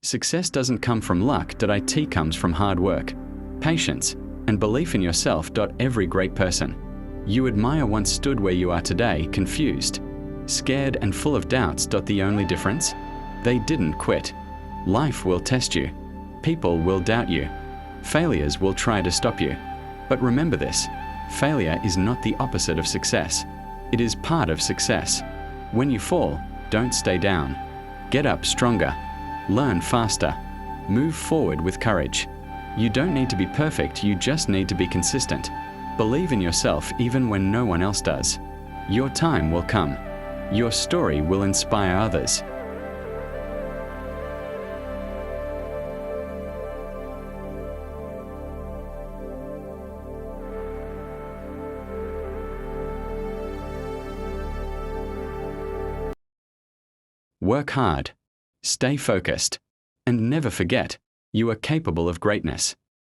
Success doesn't come from luck. It comes from hard work, patience, and belief in yourself. Every great person you admire once stood where you are today, confused, scared, and full of doubts. The only difference? They didn't quit. Life will test you. People will doubt you. Failures will try to stop you. But remember this: failure is not the opposite of success. It is part of success. When you fall, don't stay down. Get up stronger. Learn faster. Move forward with courage. You don't need to be perfect, you just need to be consistent. Believe in yourself even when no one else does. Your time will come. Your story will inspire others. Work hard, stay focused, and never forget, you are capable of greatness.